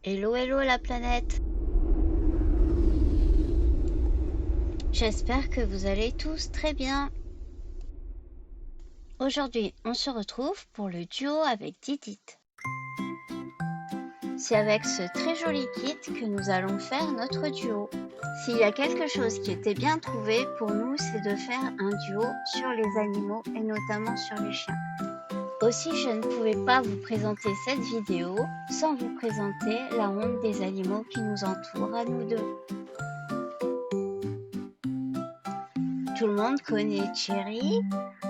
Hello, hello la planète! J'espère que vous allez tous très bien. Aujourd'hui, on se retrouve pour le duo avec Didit. C'est avec ce très joli kit que nous allons faire notre duo. S'il y a quelque chose qui était bien trouvé pour nous, c'est de faire un duo sur les animaux et notamment sur les chiens. Aussi, je ne pouvais pas vous présenter cette vidéo sans vous présenter la ronde des animaux qui nous entourent à nous deux. Tout le monde connaît Cherry,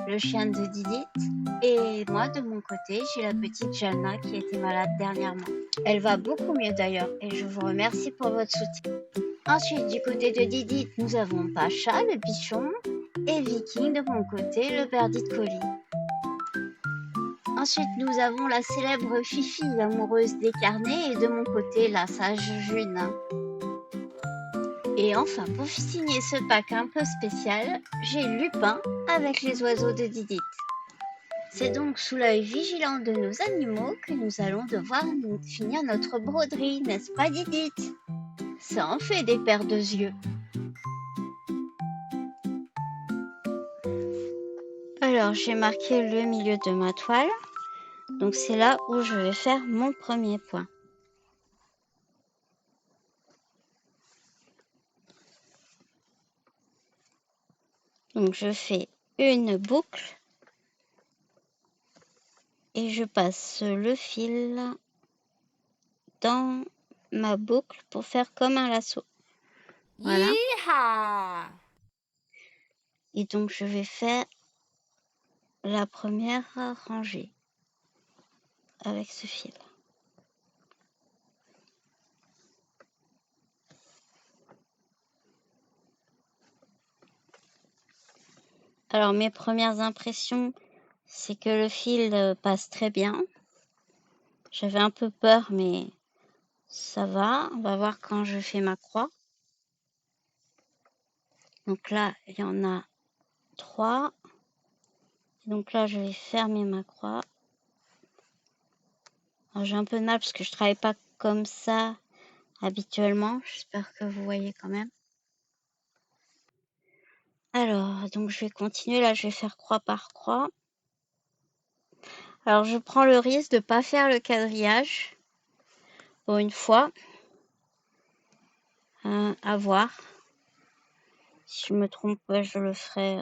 le chien de Didit, et moi de mon côté, j'ai la petite Jana qui était malade dernièrement. Elle va beaucoup mieux d'ailleurs, et je vous remercie pour votre soutien. Ensuite, du côté de Didit, nous avons Pacha, le bichon, et Viking de mon côté, le Birdie Collie. Ensuite, nous avons la célèbre Fifi, l'amoureuse des carnets, et de mon côté, la sage June. Et enfin, pour signer ce pack un peu spécial, j'ai Lupin avec les oiseaux de Didit. C'est donc sous l'œil vigilant de nos animaux que nous allons devoir finir notre broderie, n'est-ce pas Didit? Ça en fait des paires de yeux. Alors, j'ai marqué le milieu de ma toile. Donc, c'est là où je vais faire mon premier point. Donc, je fais une boucle et je passe le fil dans ma boucle pour faire comme un lasso. Voilà. Yeehaw! Et donc, je vais faire la première rangée avec ce fil. Alors, mes premières impressions, c'est que le fil passe très bien. J'avais un peu peur, mais ça va. On va voir quand je fais ma croix. Donc là, il y en a 3. Donc là, je vais fermer ma croix. Alors, j'ai un peu de mal parce que je travaille pas comme ça habituellement. J'espère que vous voyez quand même. Alors, donc je vais continuer. Là, je vais faire croix par croix. Alors, je prends le risque de ne pas faire le quadrillage pour une fois. À voir. Si je me trompe, ouais, je le ferai.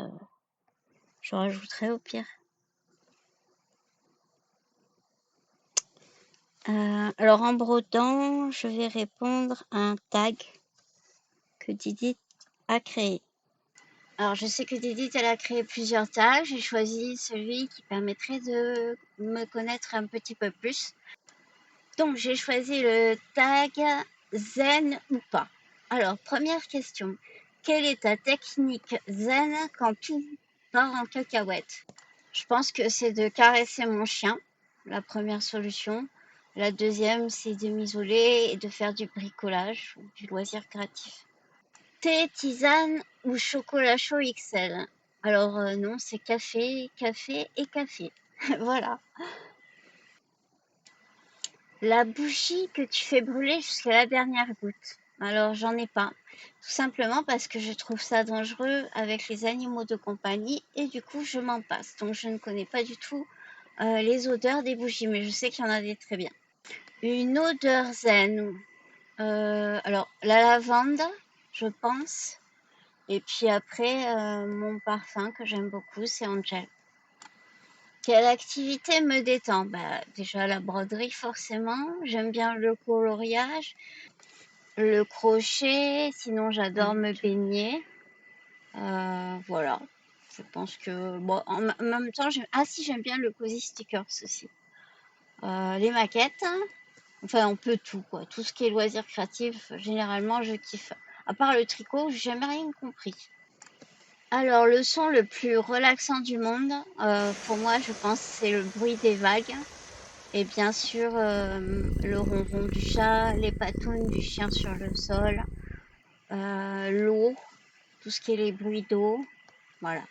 Je rajouterai au pire. Alors, en brodant, je vais répondre à un tag que Didit a créé. Alors, je sais que Didit, elle a créé plusieurs tags. J'ai choisi celui qui permettrait de me connaître un petit peu plus. Donc, j'ai choisi le tag zen ou pas. Alors, première question. Quelle est ta technique zen quand tout part en cacahuète? Je pense que c'est de caresser mon chien, la première solution. La deuxième, c'est de m'isoler et de faire du bricolage ou du loisir créatif. Thé, tisane ou chocolat chaud XL? Alors non, c'est café, café et café. Voilà. La bougie que tu fais brûler jusqu'à la dernière goutte. Alors j'en ai pas. Tout simplement parce que je trouve ça dangereux avec les animaux de compagnie et du coup je m'en passe. Donc je ne connais pas du tout les odeurs des bougies, mais je sais qu'il y en a des très bien. Une odeur zen. Alors la lavande, je pense. Et puis après, mon parfum que j'aime beaucoup, c'est Angel. Quelle activité me détend? Bah, déjà la broderie forcément. J'aime bien le coloriage, le crochet. Sinon, j'adore me baigner. Voilà. Je pense que bon, en même temps, j'aime bien le cozy stickers aussi. Les maquettes. Enfin, on peut tout quoi. Tout ce qui est loisirs créatifs, généralement, je kiffe. À part le tricot, j'ai jamais rien compris. Alors, le son le plus relaxant du monde, pour moi, je pense, c'est le bruit des vagues. Et bien sûr, le ronron du chat, les patounes du chien sur le sol, l'eau, tout ce qui est les bruits d'eau. Voilà,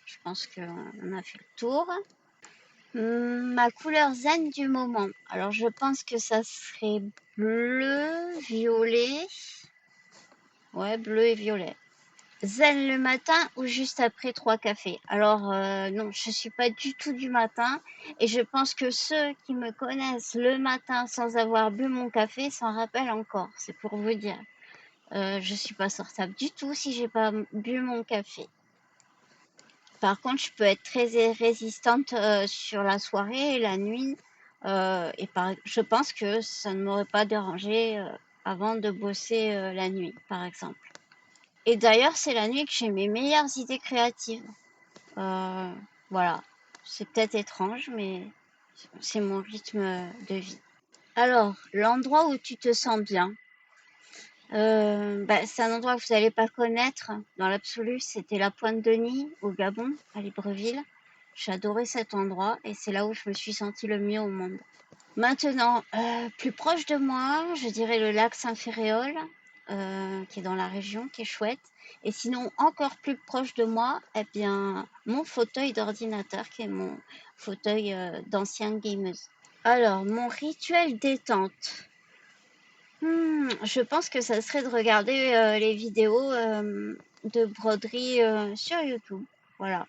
je pense qu'on a fait le tour. Ma couleur zen du moment. Alors, je pense que ça serait bleu, violet. Ouais, bleu et violet. Zen le matin ou juste après 3 cafés. Alors, non, je suis pas du tout du matin. Et je pense que ceux qui me connaissent le matin sans avoir bu mon café s'en rappellent encore. C'est pour vous dire. Je suis pas sortable du tout si j'ai pas bu mon café. Par contre, je peux être très résistante sur la soirée et la nuit. Je pense que ça ne m'aurait pas dérangé avant de bosser la nuit, par exemple. Et d'ailleurs, c'est la nuit que j'ai mes meilleures idées créatives. Euh, voilà. C'est peut-être étrange, mais c'est mon rythme de vie. Alors, l'endroit où tu te sens bien. C'est un endroit que vous n'allez pas connaître dans l'absolu. C'était la Pointe-de-Nid au Gabon, à Libreville. J'adorais cet endroit et c'est là où je me suis sentie le mieux au monde. Maintenant, plus proche de moi, je dirais le lac Saint-Ferréol, qui est dans la région, qui est chouette. Et sinon, encore plus proche de moi, eh bien, mon fauteuil d'ordinateur, qui est mon fauteuil d'ancienne gameuse. Alors, mon rituel détente. Je pense que ça serait de regarder les vidéos de broderie sur YouTube. Voilà.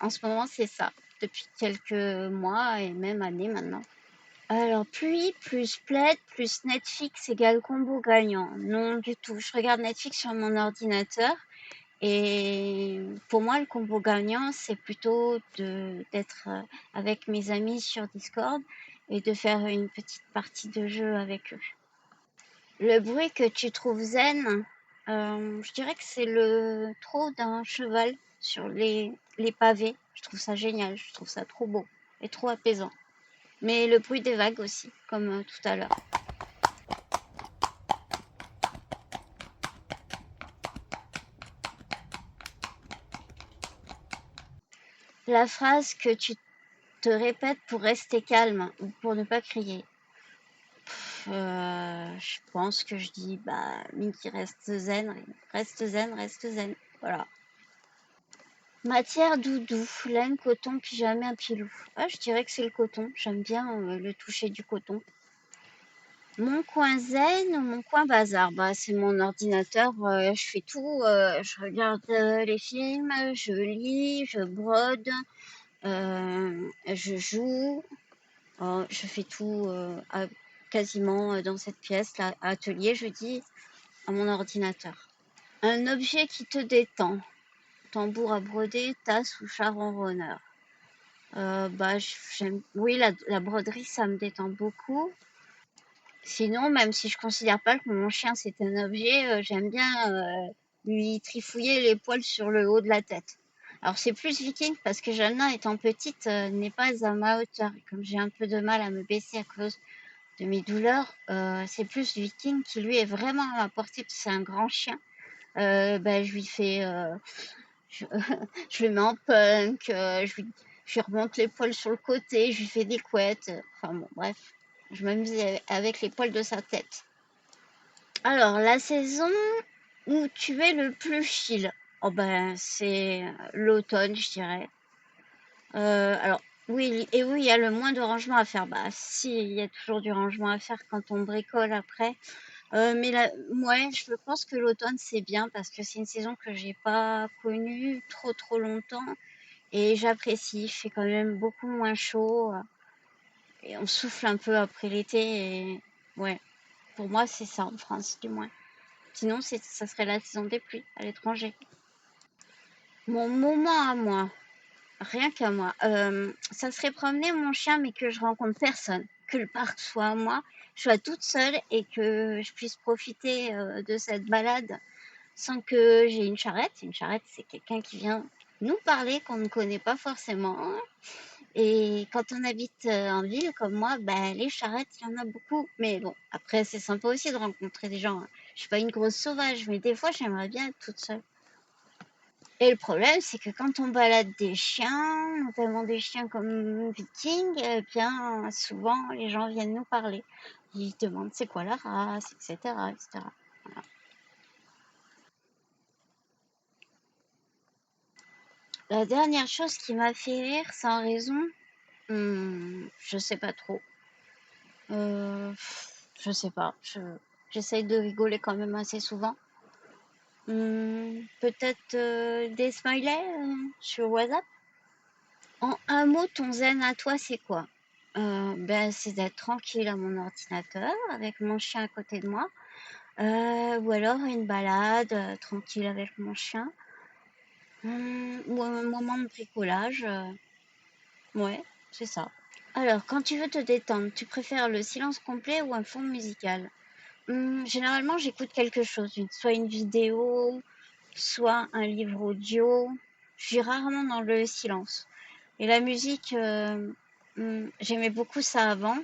En ce moment, c'est ça. Depuis quelques mois et même années maintenant. Alors, pluie plus plaid plus Netflix égale combo gagnant. Non, du tout. Je regarde Netflix sur mon ordinateur. Et pour moi, le combo gagnant, c'est plutôt d'être avec mes amis sur Discord et de faire une petite partie de jeu avec eux. Le bruit que tu trouves zen, je dirais que c'est le trot d'un cheval sur les pavés. Je trouve ça génial, je trouve ça trop beau et trop apaisant. Mais le bruit des vagues aussi, comme tout à l'heure. La phrase que tu te répètes pour rester calme ou pour ne pas crier. Je pense que je dis, bah, Mickey reste zen, reste zen. Voilà. Matière doudou, laine, coton, pyjama, pilou. Ah, je dirais que c'est le coton. J'aime bien le toucher du coton. Mon coin zen ou mon coin bazar? Bah, c'est mon ordinateur. Je fais tout. Je regarde les films, je lis, je brode, je joue. Je fais tout quasiment dans cette pièce, là, atelier, je dis, à mon ordinateur. Un objet qui te détend. Tambour à broder, tasse ou char ronronneur. J'aime, oui, la broderie, ça me détend beaucoup. Sinon, même si je considère pas que mon chien c'est un objet, j'aime bien lui trifouiller les poils sur le haut de la tête. Alors c'est plus viking parce que Jeanne, étant petite, n'est pas à ma hauteur. Et comme j'ai un peu de mal à me baisser à cause de mes douleurs, c'est plus viking qui lui est vraiment à ma portée parce que c'est un grand chien. Je lui fais, je, je le mets en punk, je lui remonte les poils sur le côté, je lui fais des couettes. Enfin bon, bref, je m'amuse avec les poils de sa tête. Alors, la saison où tu es le plus chill, oh ben, c'est l'automne, je dirais. Alors, oui, et oui, il y a le moins de rangement à faire. Bah, si, il y a toujours du rangement à faire quand on bricole après. Mais là, ouais, je pense que l'automne, c'est bien parce que c'est une saison que j'ai pas connue trop longtemps. Et j'apprécie, il fait quand même beaucoup moins chaud et on souffle un peu après l'été. Et ouais, pour moi, c'est ça en France, du moins. Sinon, ça serait la saison des pluies à l'étranger. Mon moment à moi, rien qu'à moi, ça serait promener mon chien, mais que je rencontre personne, que le parc soit à moi, je sois toute seule et que je puisse profiter de cette balade sans que j'ai une charrette. Une charrette, c'est quelqu'un qui vient nous parler qu'on ne connaît pas forcément. Et quand on habite en ville comme moi, bah, les charrettes, il y en a beaucoup. Mais bon, après, c'est sympa aussi de rencontrer des gens, hein. Je suis pas une grosse sauvage, mais des fois, j'aimerais bien être toute seule. Et le problème, c'est que quand on balade des chiens, notamment des chiens comme Viking, eh bien, souvent, les gens viennent nous parler. Ils demandent c'est quoi la race, etc., etc. Voilà. La dernière chose qui m'a fait rire sans raison, Je sais pas trop. Je sais pas. J'essaye de rigoler quand même assez souvent. Peut-être des smileys sur WhatsApp. En un mot, ton zen à toi, c'est quoi? Ben, c'est d'être tranquille à mon ordinateur avec mon chien à côté de moi. Ou alors une balade tranquille avec mon chien. Ou un moment de bricolage. Ouais, c'est ça. Alors, quand tu veux te détendre, tu préfères le silence complet ou un fond musical? Généralement, j'écoute quelque chose, soit une vidéo, soit un livre audio. Je suis rarement dans le silence. Et la musique, j'aimais beaucoup ça avant,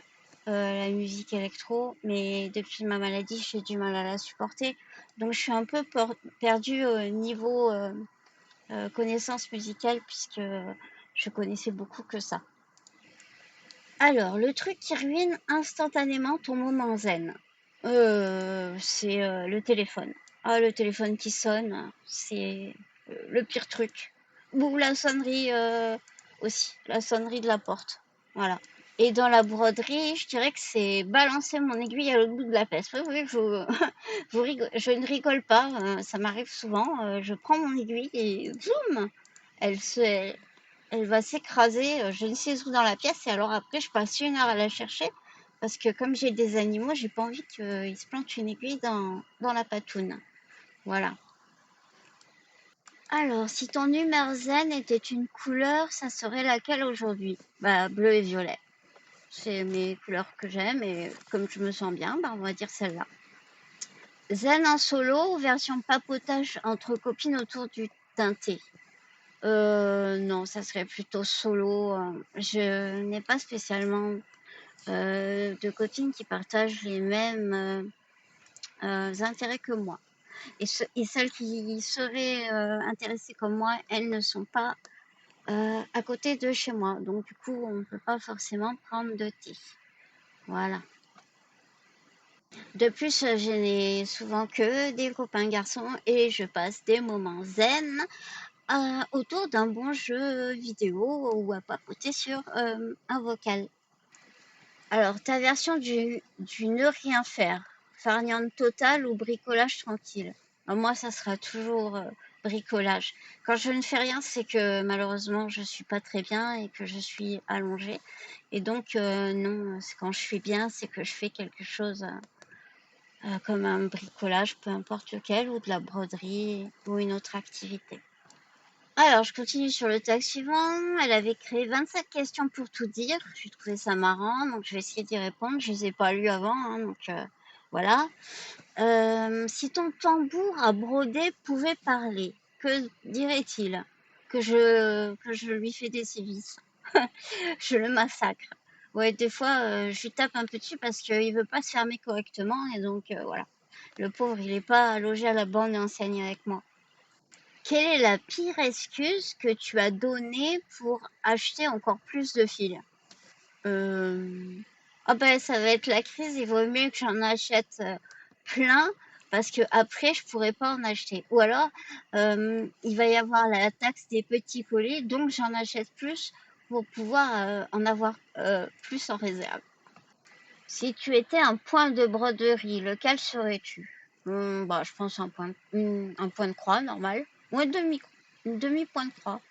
la musique électro, mais depuis ma maladie, j'ai du mal à la supporter. Donc, je suis un peu perdue au niveau connaissance musicale puisque je connaissais beaucoup que ça. Alors, le truc qui ruine instantanément ton moment zen, c'est le téléphone. Ah, le téléphone qui sonne, c'est le pire truc. Ou la sonnerie aussi, la sonnerie de la porte. Voilà. Et dans la broderie, je dirais que c'est balancer mon aiguille à l'autre bout de la pièce. Oui, oui, je ne rigole pas, ça m'arrive souvent. Je prends mon aiguille et zoom, elle se, elle va s'écraser, je ne sais où dans la pièce. Et alors après, je passe 1 heure à la chercher parce que comme j'ai des animaux, j'ai pas envie qu'ils se plantent une aiguille dans la patoune. Voilà. Alors, si ton humeur zen était une couleur, ça serait laquelle aujourd'hui? Bah, bleu et violet. C'est mes couleurs que j'aime et comme je me sens bien, bah, on va dire celle-là. Zen en solo ou version papotage entre copines autour d'un thé? Non, ça serait plutôt solo. Je n'ai pas spécialement de copines qui partagent les mêmes intérêts que moi. Et celles qui seraient intéressées comme moi, elles ne sont pas à côté de chez moi. Donc du coup, on ne peut pas forcément prendre de thé. Voilà. De plus, je n'ai souvent que des copains garçons et je passe des moments zen autour d'un bon jeu vidéo ou à papoter sur un vocal. Alors, ta version du ne rien faire, farniente totale ou bricolage tranquille? Moi, ça sera toujours bricolage. Quand je ne fais rien, c'est que malheureusement, je suis pas très bien et que je suis allongée. Et donc, non, c'est quand je suis bien, c'est que je fais quelque chose comme un bricolage, peu importe lequel, ou de la broderie ou une autre activité. Alors, je continue sur le tag suivant. Elle avait créé 27 questions pour tout dire. J'ai trouvé ça marrant, donc je vais essayer d'y répondre. Je les ai pas lues avant, hein, donc voilà. Si ton tambour à broder pouvait parler, que dirait-il? Que je lui fais des sévices. Je le massacre. Ouais, des fois, je lui tape un peu dessus parce qu'il veut pas se fermer correctement et donc voilà. Le pauvre, il est pas logé à la bande et enseigne avec moi. Quelle est la pire excuse que tu as donnée pour acheter encore plus de fils? Ah ben, ça va être la crise, il vaut mieux que j'en achète plein parce que après je pourrais pas en acheter. Ou alors, il va y avoir la taxe des petits colis, donc j'en achète plus pour pouvoir en avoir plus en réserve. Si tu étais un point de broderie, lequel serais-tu? Bah, je pense un point de croix normal. Ou une demi-point de croix.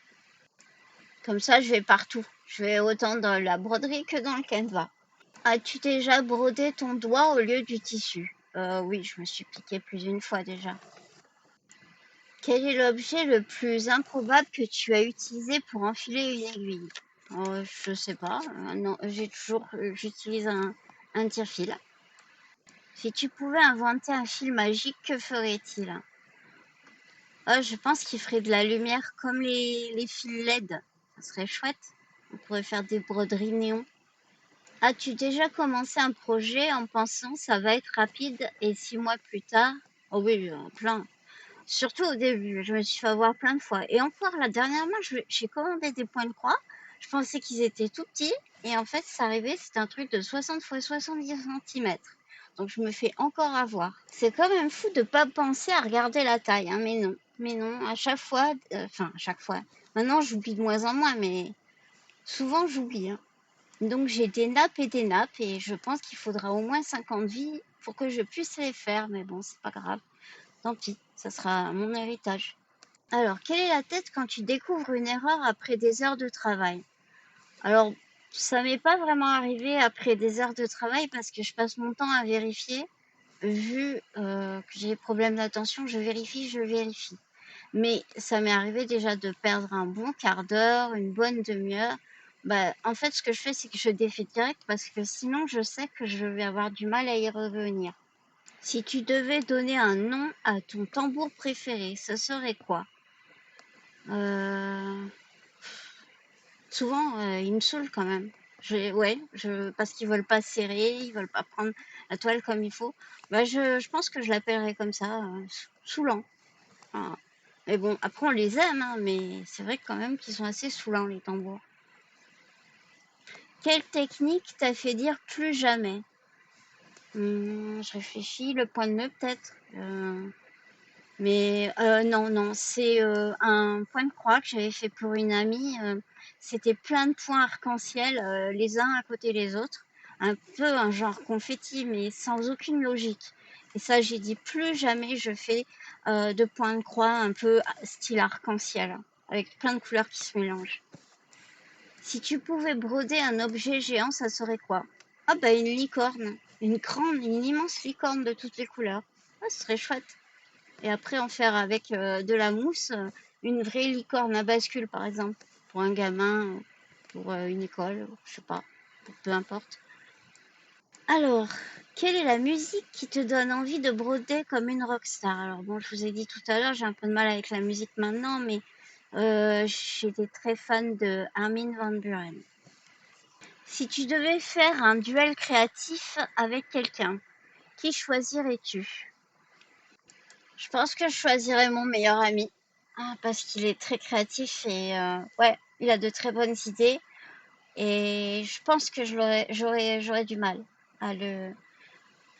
Comme ça, je vais partout. Je vais autant dans la broderie que dans le canevas. As-tu déjà brodé ton doigt au lieu du tissu? Oui, je me suis piqué plus d'une fois déjà. Quel est l'objet le plus improbable que tu as utilisé pour enfiler une aiguille? Je sais pas. Non, j'utilise un tire-fil. Si tu pouvais inventer un fil magique, que ferait-il? Je pense qu'il ferait de la lumière comme les fils LED. Ça serait chouette. On pourrait faire des broderies néon. As-tu déjà commencé un projet en pensant ça va être rapide et 6 mois plus tard? Oh oui, plein. Surtout au début, je me suis fait avoir plein de fois. Et encore, la dernièrement, j'ai commandé des points de croix. Je pensais qu'ils étaient tout petits. Et en fait, c'est arrivé, c'était un truc de 60 x 70 centimètres. Donc, je me fais encore avoir. C'est quand même fou de pas penser à regarder la taille, hein, mais non. Mais non, à chaque fois, enfin, à chaque fois. Maintenant, j'oublie de moins en moins, mais souvent, j'oublie, hein. Donc j'ai des nappes et des nappes et je pense qu'il faudra au moins 50 vies pour que je puisse les faire. Mais bon, c'est pas grave. Tant pis, ça sera mon héritage. Alors, quelle est la tête quand tu découvres une erreur après des heures de travail? Alors, ça m'est pas vraiment arrivé après des heures de travail parce que je passe mon temps à vérifier. Vu que j'ai des problèmes d'attention, je vérifie, je vérifie. Mais ça m'est arrivé déjà de perdre un bon quart d'heure, une bonne demi-heure. Bah, en fait, ce que je fais, c'est que je défais direct parce que sinon, je sais que je vais avoir du mal à y revenir. Si tu devais donner un nom à ton tambour préféré, ce serait quoi? Euh, Souvent, ils me saoulent quand même. Parce qu'ils veulent pas serrer, ils veulent pas prendre la toile comme il faut. Bah, je pense que je l'appellerais comme ça, saoulant. Enfin, mais bon, après on les aime, hein, mais c'est vrai quand même qu'ils sont assez saoulants les tambours. Quelle technique t'a fait dire plus jamais? Je réfléchis, le point de nœud peut-être. Mais non, non, c'est un point de croix que j'avais fait pour une amie. C'était plein de points arc-en-ciel, les uns à côté des autres. Un peu un genre confetti, mais sans aucune logique. Et ça, j'ai dit plus jamais je fais de points de croix un peu style arc-en-ciel, avec plein de couleurs qui se mélangent. Si tu pouvais broder un objet géant, ça serait quoi? Ah bah une licorne. Une grande, une immense licorne de toutes les couleurs. Ah, ce serait chouette. Et après en faire avec de la mousse, une vraie licorne à bascule par exemple, pour un gamin, pour une école, je sais pas, peu importe. Alors, quelle est la musique qui te donne envie de broder comme une rockstar? Alors bon, je vous ai dit tout à l'heure, j'ai un peu de mal avec la musique maintenant, mais j'étais très fan de Armin van Buuren. Si tu devais faire un duel créatif avec quelqu'un, qui choisirais-tu? Je pense que je choisirais mon meilleur ami. Parce qu'il est très créatif et ouais, il a de très bonnes idées. Et je pense que j'aurais du mal à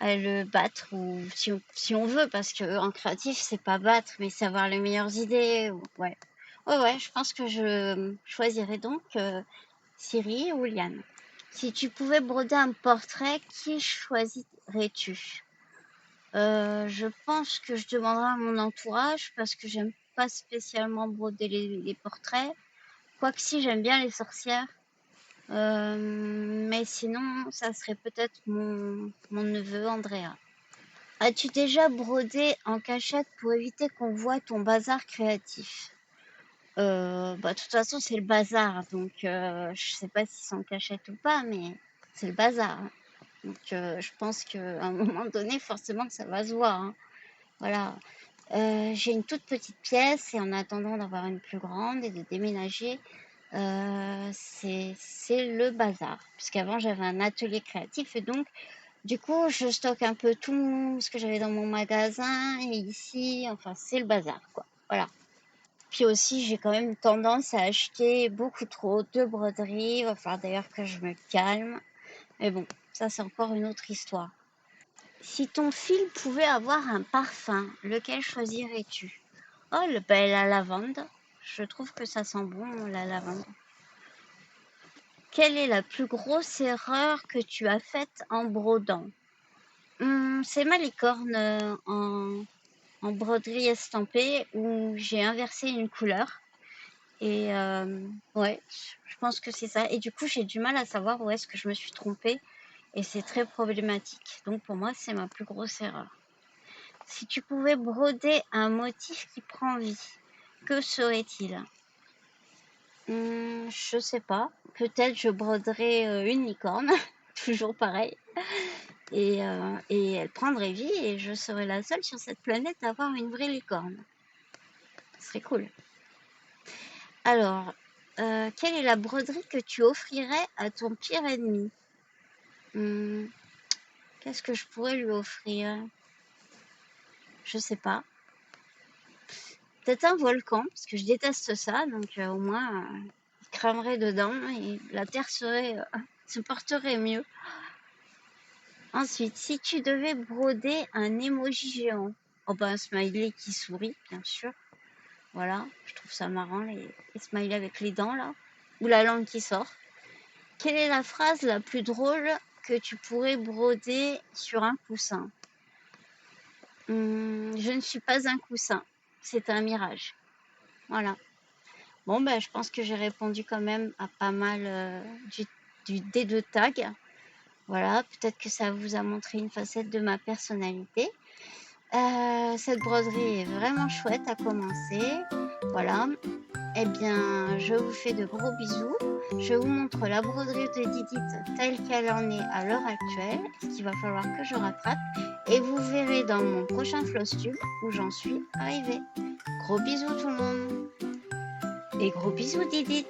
à le battre, ou si on veut, parce que en créatif, c'est pas battre, mais c'est avoir les meilleures idées. Ouais. Ouais, je pense que je choisirais donc Siri ou Liane. Si tu pouvais broder un portrait, qui choisirais-tu? Je pense que je demanderai à mon entourage parce que j'aime pas spécialement broder les portraits. Quoique si, j'aime bien les sorcières. Mais sinon, ça serait peut-être mon neveu Andrea. As-tu déjà brodé en cachette pour éviter qu'on voit ton bazar créatif? Bah, de toute façon, c'est le bazar, donc je sais pas si c'est en cachette ou pas, mais c'est le bazar, hein. Donc je pense qu'à un moment donné, forcément que ça va se voir, hein. Voilà. J'ai une toute petite pièce et en attendant d'avoir une plus grande et de déménager, c'est le bazar. Puisqu'avant j'avais un atelier créatif et donc du coup je stocke un peu tout ce que j'avais dans mon magasin et ici, enfin c'est le bazar quoi. Voilà. Puis aussi j'ai quand même tendance à acheter beaucoup trop de broderies. Il va falloir d'ailleurs que je me calme. Mais bon, ça c'est encore une autre histoire. Si ton film pouvait avoir un parfum, lequel choisirais-tu? Oh, la lavande. Je trouve que ça sent bon, la lavande. Quelle est la plus grosse erreur que tu as faite en brodant? C'est ma licorne en broderie estampée où j'ai inversé une couleur. Et ouais, je pense que c'est ça. Et du coup, j'ai du mal à savoir où est-ce que je me suis trompée. Et c'est très problématique. Donc pour moi, c'est ma plus grosse erreur. Si tu pouvais broder un motif qui prend vie, que serait-il? Je sais pas. Peut-être je broderais une licorne, toujours pareil, et elle prendrait vie et je serais la seule sur cette planète à avoir une vraie licorne. Ce serait cool. Alors, quelle est la broderie que tu offrirais à ton pire ennemi? Hum, Qu'est-ce que je pourrais lui offrir? Je sais pas. Peut-être un volcan, parce que je déteste ça, donc au moins il cramerait dedans et la terre se porterait mieux. Ensuite, si tu devais broder un emoji géant, oh ben un smiley qui sourit, bien sûr. Voilà, je trouve ça marrant, les smileys avec les dents là, ou la langue qui sort. Quelle est la phrase la plus drôle que tu pourrais broder sur un coussin? Je ne suis pas un coussin, c'est un mirage. Voilà. Bon, bah, je pense que j'ai répondu quand même à pas mal des deux tags. Voilà, peut-être que ça vous a montré une facette de ma personnalité. Cette broderie est vraiment chouette à commencer. Voilà. Eh bien, je vous fais de gros bisous. Je vous montre la broderie de Didit telle qu'elle en est à l'heure actuelle, ce qu'il va falloir que je rattrape. Et vous verrez dans mon prochain Flosstube où j'en suis arrivée. Gros bisous tout le monde. Et gros bisous Didit.